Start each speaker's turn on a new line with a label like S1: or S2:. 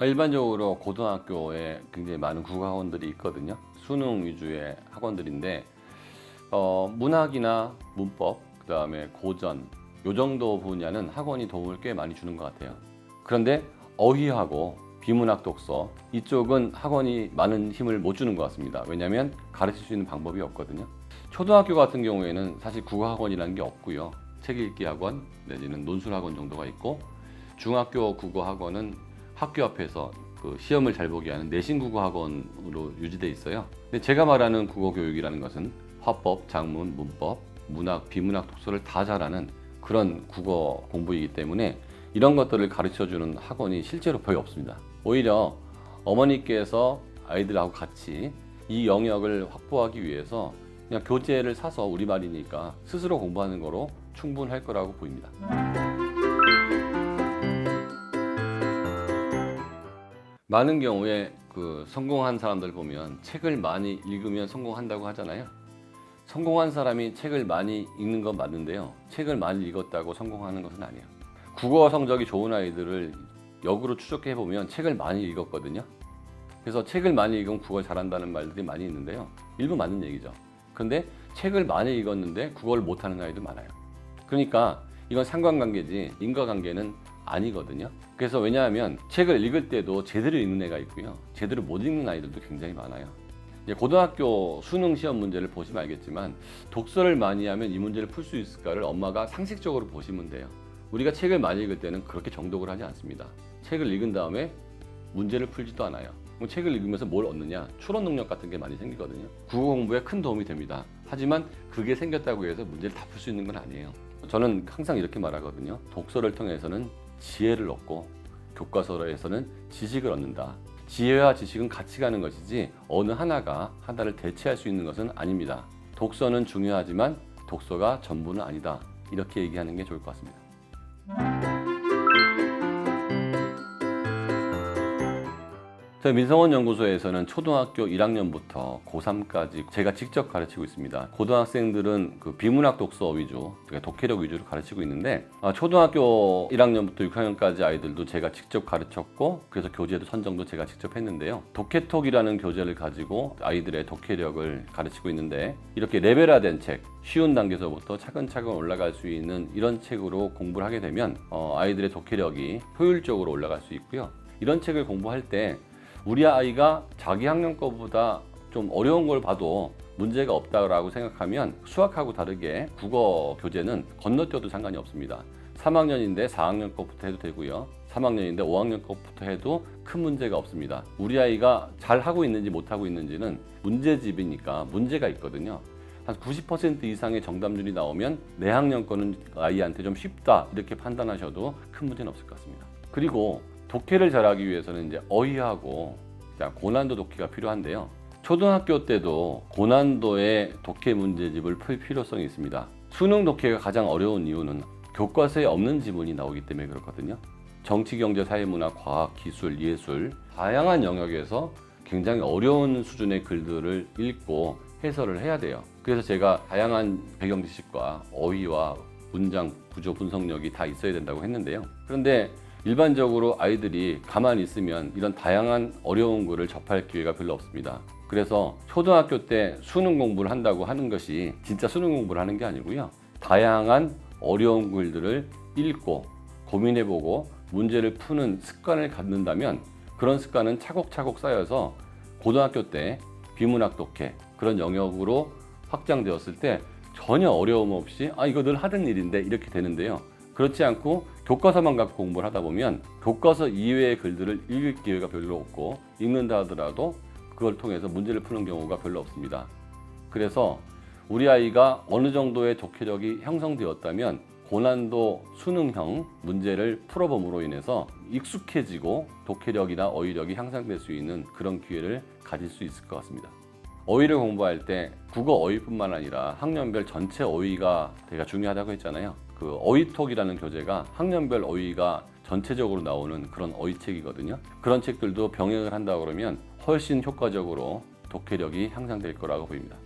S1: 일반적으로 고등학교에 굉장히 많은 국어 학원들이 있거든요. 수능 위주의 학원들인데 문학이나 문법, 그 다음에 고전 요 정도 분야는 학원이 도움을 꽤 많이 주는 것 같아요. 그런데 어휘하고 비문학 독서 이쪽은 학원이 많은 힘을 못 주는 것 같습니다. 왜냐하면 가르칠 수 있는 방법이 없거든요. 초등학교 같은 경우에는 사실 국어 학원이라는 게 없고요. 책 읽기 학원 내지는 논술 학원 정도가 있고, 중학교 국어 학원은 학교 앞에서 그 시험을 잘 보게 하는 내신 국어 학원으로 유지돼 있어요. 근데 제가 말하는 국어 교육이라는 것은 화법, 작문, 문법, 문학, 비문학 독서를 다 잘하는 그런 국어 공부이기 때문에 이런 것들을 가르쳐주는 학원이 실제로 거의 없습니다. 오히려 어머니께서 아이들하고 같이 이 영역을 확보하기 위해서 그냥 교재를 사서 우리말이니까 스스로 공부하는 거로 충분할 거라고 보입니다. 많은 경우에 성공한 사람들 보면 책을 많이 읽으면 성공한다고 하잖아요. 성공한 사람이 책을 많이 읽는 건 맞는데요. 책을 많이 읽었다고 성공하는 것은 아니에요. 국어 성적이 좋은 아이들을 역으로 추적해 보면 책을 많이 읽었거든요. 그래서 책을 많이 읽으면 국어 잘한다는 말들이 많이 있는데요. 일부 맞는 얘기죠. 그런데 책을 많이 읽었는데 국어를 못하는 아이도 많아요. 그러니까 이건 상관관계지 인과관계는 아니거든요. 그래서 왜냐하면 책을 읽을 때도 제대로 읽는 애가 있고요. 제대로 못 읽는 아이들도 굉장히 많아요. 이제 고등학교 수능 시험 문제를 보시면 알겠지만 독서를 많이 하면 이 문제를 풀 수 있을까를 엄마가 상식적으로 보시면 돼요. 우리가 책을 많이 읽을 때는 그렇게 정독을 하지 않습니다. 책을 읽은 다음에 문제를 풀지도 않아요. 그럼 책을 읽으면서 뭘 얻느냐? 추론 능력 같은 게 많이 생기거든요. 국어 공부에 큰 도움이 됩니다. 하지만 그게 생겼다고 해서 문제를 다 풀 수 있는 건 아니에요. 저는 항상 이렇게 말하거든요. 독서를 통해서는 지혜를 얻고 교과서에서는 지식을 얻는다. 지혜와 지식은 같이 가는 것이지 어느 하나가 하나를 대체할 수 있는 것은 아닙니다. 독서는 중요하지만 독서가 전부는 아니다. 이렇게 얘기하는 게 좋을 것 같습니다. 저희 민성원 연구소에서는 초등학교 1학년부터 고3까지 제가 직접 가르치고 있습니다. 고등학생들은 비문학 독서 위주, 독해력 위주로 가르치고 있는데 초등학교 1학년부터 6학년까지 아이들도 제가 직접 가르쳤고, 그래서 교재도 선정도 제가 직접 했는데요. 독해톡이라는 교재를 가지고 아이들의 독해력을 가르치고 있는데, 이렇게 레벨화된 책, 쉬운 단계에서부터 차근차근 올라갈 수 있는 이런 책으로 공부를 하게 되면 아이들의 독해력이 효율적으로 올라갈 수 있고요. 이런 책을 공부할 때 우리 아이가 자기 학년 거보다 좀 어려운 걸 봐도 문제가 없다고 생각하면 수학하고 다르게 국어 교재는 건너뛰어도 상관이 없습니다. 3학년인데 4학년 것부터 해도 되고요. 3학년인데 5학년 것부터 해도 큰 문제가 없습니다. 우리 아이가 잘하고 있는지 못하고 있는지는 문제집이니까 문제가 있거든요. 한 90% 이상의 정답률이 나오면 내 학년 거는 아이한테 좀 쉽다 이렇게 판단하셔도 큰 문제는 없을 것 같습니다. 그리고 독해를 잘하기 위해서는 이제 어휘하고 고난도 독해가 필요한데요. 초등학교 때도 고난도의 독해 문제집을 풀 필요성이 있습니다. 수능 독해가 가장 어려운 이유는 교과서에 없는 지문이 나오기 때문에 그렇거든요. 정치, 경제, 사회, 문화, 과학, 기술, 예술 다양한 영역에서 굉장히 어려운 수준의 글들을 읽고 해설을 해야 돼요. 그래서 제가 다양한 배경 지식과 어휘와 문장, 구조, 분석력이 다 있어야 된다고 했는데요. 그런데 일반적으로 아이들이 가만히 있으면 이런 다양한 어려운 글을 접할 기회가 별로 없습니다. 그래서 초등학교 때 수능 공부를 한다고 하는 것이 진짜 수능 공부를 하는 게 아니고요. 다양한 어려운 글들을 읽고 고민해보고 문제를 푸는 습관을 갖는다면 그런 습관은 차곡차곡 쌓여서 고등학교 때 비문학 독해 그런 영역으로 확장되었을 때 전혀 어려움 없이 이거 늘 하던 일인데 이렇게 되는데요. 그렇지 않고 교과서만 갖고 공부를 하다 보면 교과서 이외의 글들을 읽을 기회가 별로 없고 읽는다 하더라도 그걸 통해서 문제를 푸는 경우가 별로 없습니다. 그래서 우리 아이가 어느 정도의 독해력이 형성되었다면 고난도 수능형 문제를 풀어봄으로 인해서 익숙해지고 독해력이나 어휘력이 향상될 수 있는 그런 기회를 가질 수 있을 것 같습니다. 어휘를 공부할 때 국어 어휘뿐만 아니라 학년별 전체 어휘가 되게 중요하다고 했잖아요. 어휘톡이라는 교재가 학년별 어휘가 전체적으로 나오는 그런 어휘책이거든요. 그런 책들도 병행을 한다 그러면 훨씬 효과적으로 독해력이 향상될 거라고 보입니다.